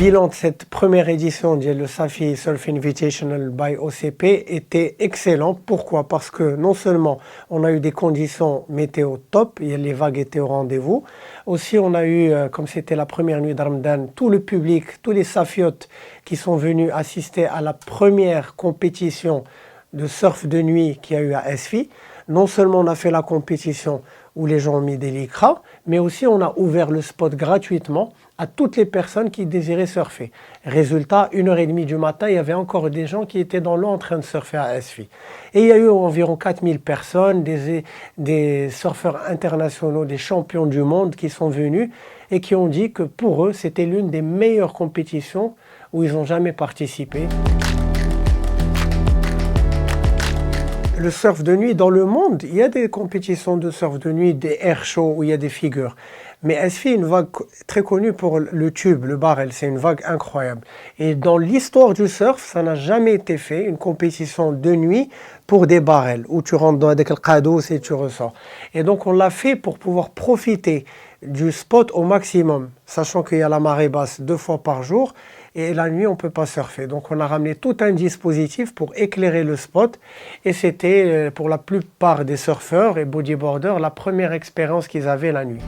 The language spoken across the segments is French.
bilan de cette première édition de Safi Surf Invitational by OCP était excellent. Pourquoi? Parce que non seulement on a eu des conditions météo top, les vagues étaient au rendez-vous, aussi on a eu, comme c'était la première nuit de Ramadan, tout le public, tous les Safiotes qui sont venus assister à la première compétition de surf de nuit qu'il y a eu à Esfi. Non seulement on a fait la compétition où les gens ont mis des lycras, mais aussi on a ouvert le spot gratuitement à toutes les personnes qui désiraient surfer. Résultat, 1h30 du matin, il y avait encore des gens qui étaient dans l'eau en train de surfer à Esfi. Et il y a eu environ 4000 personnes, des surfeurs internationaux, des champions du monde qui sont venus et qui ont dit que pour eux, c'était l'une des meilleures compétitions où ils n'ont jamais participé. Le surf de nuit dans le monde, il y a des compétitions de surf de nuit, des air shows où il y a des figures. Mais Esfi est une vague très connue pour le tube, le barrel, c'est une vague incroyable. Et dans l'histoire du surf, ça n'a jamais été fait, une compétition de nuit pour des barrels, où tu rentres dans des cadeaux et tu ressors. Et donc on l'a fait pour pouvoir profiter du spot au maximum, sachant qu'il y a la marée basse 2 fois par jour, et la nuit on ne peut pas surfer. Donc on a ramené tout un dispositif pour éclairer le spot, et c'était pour la plupart des surfeurs et bodyboarders la première expérience qu'ils avaient la nuit.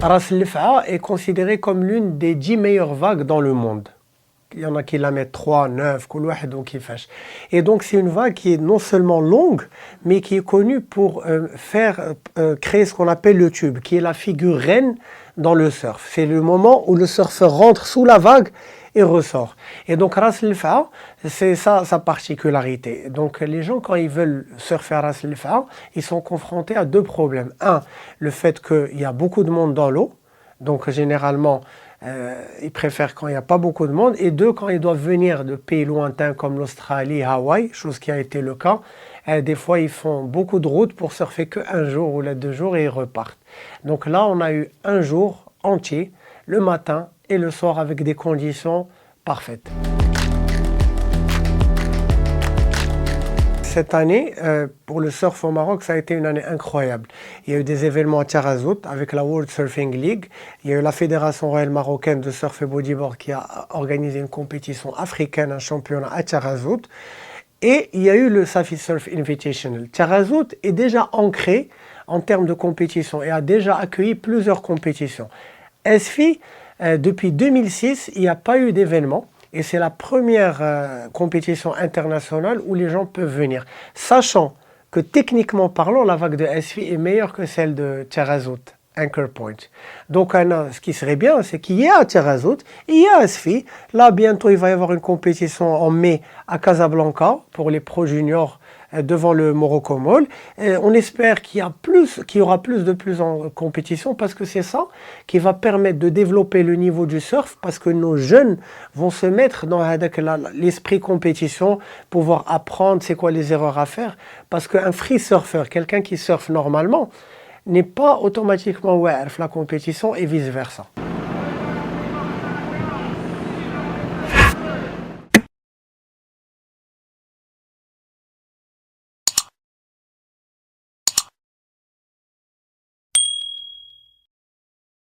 Ras Al-Lif'a est considérée comme l'une des 10 meilleures vagues dans le monde. Il y en a qui la mettent 3, 9, et donc c'est une vague qui est non seulement longue, mais qui est connue pour créer ce qu'on appelle le tube, qui est la figure reine dans le surf. C'est le moment où le surfeur rentre sous la vague et ressort. Et donc Ras Al-Lif'a, c'est ça sa particularité. Donc les gens, quand ils veulent surfer à Ras Al-Lif'a, ils sont confrontés à 2 problèmes. Un, le fait qu'il y a beaucoup de monde dans l'eau, donc généralement ils préfèrent quand il n'y a pas beaucoup de monde. Et 2, quand ils doivent venir de pays lointains comme l'Australie, Hawaï, chose qui a été le cas, des fois ils font beaucoup de routes pour surfer qu'un jour ou 2 jours et ils repartent. Donc là on a eu un jour entier, le matin et le soir avec des conditions parfaites. Cette année, pour le surf au Maroc, ça a été une année incroyable. Il y a eu des événements à Tarazout avec la World Surfing League. Il y a eu la Fédération royale marocaine de surf et bodyboard qui a organisé une compétition africaine, un championnat à Tarazout. Et il y a eu le Safi Surf Invitational. Tarazout est déjà ancré en termes de compétition et a déjà accueilli plusieurs compétitions. Esfi, depuis 2006, il n'y a pas eu d'événement. Et c'est la première compétition internationale où les gens peuvent venir. Sachant que techniquement parlant, la vague de Esfi est meilleure que celle de Tarazout, Anchor Point. Donc ce qui serait bien, c'est qu'il y ait à Tarazout, il y a Esfi. Là, bientôt, il va y avoir une compétition en mai à Casablanca pour les pros juniors devant le Morocco Mall. On espère qu'il y aura plus en compétition parce que c'est ça qui va permettre de développer le niveau du surf parce que nos jeunes vont se mettre dans l'esprit compétition, pouvoir apprendre c'est quoi les erreurs à faire parce qu'un free surfer, quelqu'un qui surfe normalement, n'est pas automatiquement la compétition et vice versa.